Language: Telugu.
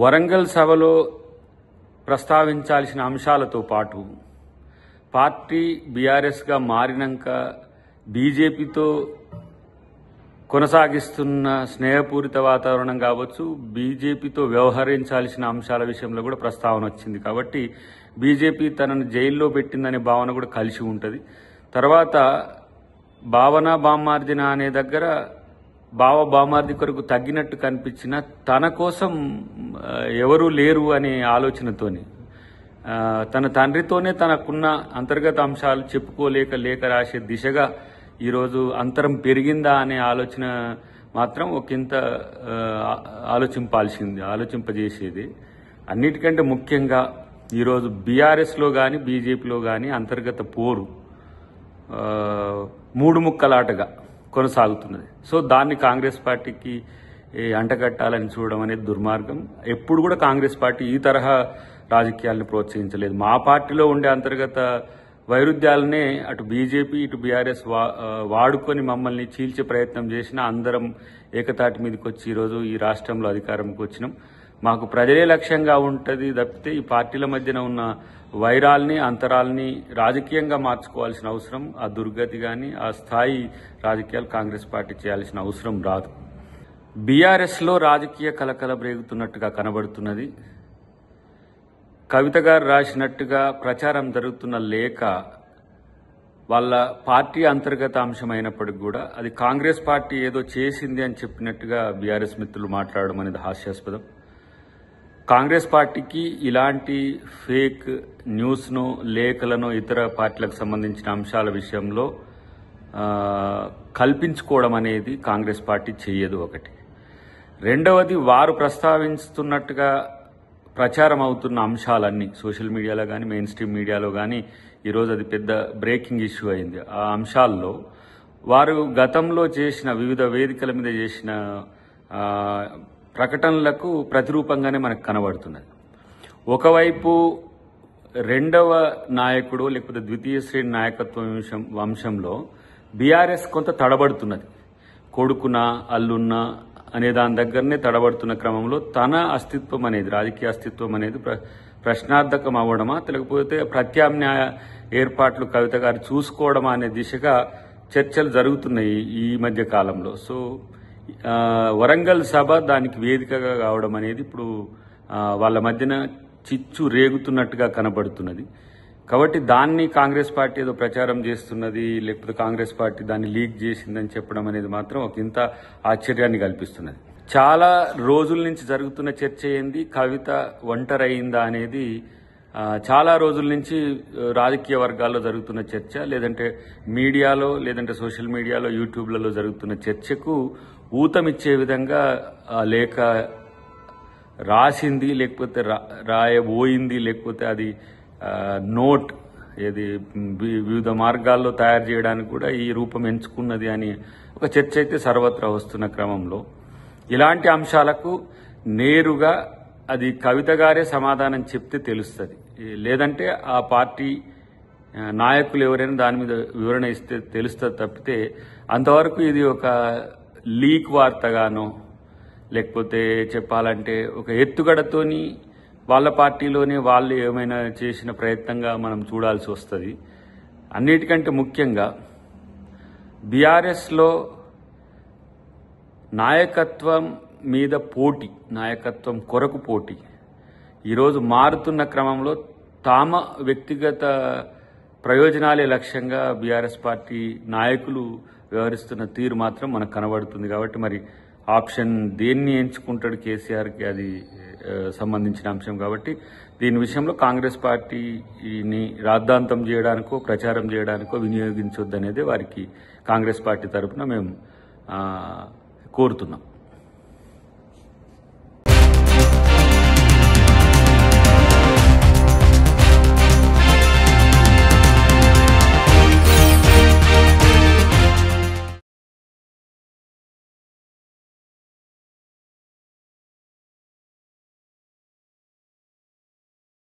వరంగల్ సభలో ప్రస్తావించాల్సిన అంశాలతో పాటు పార్టీ బీఆర్ఎస్గా మారినాక బీజేపీతో కొనసాగిస్తున్న స్నేహపూరిత వాతావరణం కావచ్చు, బీజేపీతో వ్యవహరించాల్సిన అంశాల విషయంలో కూడా ప్రస్తావన వచ్చింది. కాబట్టి బీజేపీ తనను జైల్లో పెట్టిందనే భావన కూడా కలిసి ఉంటుంది. తర్వాత భావన బామ్మార్జిన అనే దగ్గర బామ్మార్జి కొరకు తగ్గినట్టు కనిపించిన తన కోసం ఎవరూ లేరు అనే ఆలోచనతోని తన తండ్రితోనే తనకున్న అంతర్గత అంశాలు చెప్పుకోలేక రాసే దిశగా ఈరోజు అంతరం పెరిగిందా అనే ఆలోచన మాత్రం ఒకంత ఆలోచింపజేసేది. అన్నిటికంటే ముఖ్యంగా ఈరోజు బీఆర్ఎస్లో కానీ బీజేపీలో కానీ అంతర్గత పోరు మూడు ముక్కలాటగా కొనసాగుతున్నది. సో దాన్ని కాంగ్రెస్ పార్టీకి అంటగట్టాలని చూడడం అనేది దుర్మార్గం. ఎప్పుడు కూడా కాంగ్రెస్ పార్టీ ఈ తరహా రాజకీయాలను ప్రోత్సహించలేదు. మా పార్టీలో ఉండే అంతర్గత వైరుధ్యాలనే అటు బీజేపీ ఇటు బీఆర్ఎస్ వాడుకొని మమ్మల్ని చీల్చే ప్రయత్నం చేసినా అందరం ఏకతాటి మీదకి వచ్చి ఈరోజు ఈ రాష్ట్రంలో అధికారంకి వచ్చినాం. మాకు ప్రజలే లక్ష్యంగా ఉంటుంది తప్పితే ఈ పార్టీల మధ్యన ఉన్న వైరాల్ని అంతరాల్ని రాజకీయంగా మార్చుకోవాల్సిన అవసరం, ఆ దుర్గతి కానీ ఆ స్థాయి రాజకీయాలు కాంగ్రెస్ పార్టీ చేయాల్సిన అవసరం రాదు. బీఆర్ఎస్లో రాజకీయ కలకలం రేగుతున్నట్టుగా కనబడుతున్నది. కవిత గారు రాసినట్టుగా ప్రచారం జరుగుతున్న లేఖ వాళ్ళ పార్టీ అంతర్గత అంశమైనప్పటికీ కూడా అది కాంగ్రెస్ పార్టీ ఏదో చేసింది అని చెప్పినట్టుగా బీఆర్ఎస్ మిత్రులు మాట్లాడడం అనేది హాస్యాస్పదం. కాంగ్రెస్ పార్టీకి ఇలాంటి ఫేక్ న్యూస్ను, లేఖలను ఇతర పార్టీలకు సంబంధించిన అంశాల విషయంలో కల్పించుకోవడం అనేది కాంగ్రెస్ పార్టీ చెయ్యదు. ఒకటి. రెండవది, వారు ప్రస్తావిస్తున్నట్టుగా ప్రచారం అవుతున్న అంశాలన్నీ సోషల్ మీడియాలో కానీ మెయిన్ స్ట్రీమ్ మీడియాలో కానీ ఈరోజు అది పెద్ద బ్రేకింగ్ ఇష్యూ అయింది. ఆ అంశాల్లో వారు గతంలో చేసిన వివిధ వేదికల మీద చేసిన ప్రకటనలకు ప్రతిరూపంగానే మనకు కనబడుతున్నది. ఒకవైపు రెండవ నాయకుడు లేకపోతే ద్వితీయ శ్రేణి నాయకత్వం వంశంలో బీఆర్ఎస్ కొంత తడబడుతున్నది. కొడుకునా అల్లున్నా అనే దాని దగ్గరనే తడబడుతున్న క్రమంలో తన అస్తిత్వం అనేది, రాజకీయ అస్తిత్వం అనేది ప్రశ్నార్థకం అవ్వడమా లేకపోతే ప్రత్యామ్నాయ ఏర్పాట్లు కవిత గారు చూసుకోవడమా అనే దిశగా చర్చలు జరుగుతున్నాయి ఈ మధ్య కాలంలో. సో వరంగల్ సభ దానికి వేదికగా కావడం అనేది ఇప్పుడు వాళ్ళ మధ్యన చిచ్చు రేగుతున్నట్టుగా కనబడుతున్నది. కాబట్టి దాన్ని కాంగ్రెస్ పార్టీ ఏదో ప్రచారం చేస్తున్నది లేకపోతే కాంగ్రెస్ పార్టీ దాన్ని లీక్ చేసిందని చెప్పడం అనేది మాత్రం ఒక ఇంత ఆశ్చర్యాన్ని కల్పిస్తున్నది. చాలా రోజుల నుంచి జరుగుతున్న చర్చ ఏంది, కవిత ఒంటరైందా అనేది చాలా రోజుల నుంచి రాజకీయ వర్గాల్లో జరుగుతున్న చర్చ, లేదంటే మీడియాలో లేదంటే సోషల్ మీడియాలో యూట్యూబ్లలో జరుగుతున్న చర్చకు ఊతమిచ్చే విధంగా లేఖ రాసింది లేకపోతే రాయబోయింది లేకపోతే అది నోట్ ఏది వివిధ మార్గాల్లో తయారు చేయడానికి కూడా ఈ రూపం ఎంచుకున్నది అని ఒక చర్చ అయితే సర్వత్రా వస్తున్న క్రమంలో ఇలాంటి అంశాలకు నేరుగా అది కవిత గారే సమాధానం చెప్తే తెలుస్తుంది. లేదంటే ఆ పార్టీ నాయకులు ఎవరైనా దాని మీద వివరణ ఇస్తే తెలుస్తుంది తప్పితే అంతవరకు ఇది ఒక లీక్ వార్తగానో లేకపోతే చెప్పాలంటే ఒక ఎత్తుగడతోని వాళ్ళ పార్టీలోనే వాళ్ళు ఏమైనా చేసిన ప్రయత్నంగా మనం చూడాల్సి వస్తుంది. అన్నిటికంటే ముఖ్యంగా బీఆర్ఎస్లో నాయకత్వం మీద పోటీ, నాయకత్వం కొరకు పోటీ ఈరోజు మారుతున్న క్రమంలో తామ వ్యక్తిగత ప్రయోజనాలే లక్ష్యంగా బీఆర్ఎస్ పార్టీ నాయకులు వ్యవహరిస్తున్న తీరు మాత్రం మనకు కనబడుతుంది. కాబట్టి మరి ఆప్షన్ దేన్ని ఎంచుకుంటాడు కేసీఆర్కి అది సంబంధించిన అంశం. కాబట్టి దీని విషయంలో కాంగ్రెస్ పార్టీని రాద్ధాంతం చేయడానికో ప్రచారం చేయడానికో వినియోగించొద్దనేది వారికి కాంగ్రెస్ పార్టీ తరఫున మేము కోరుతున్నాం.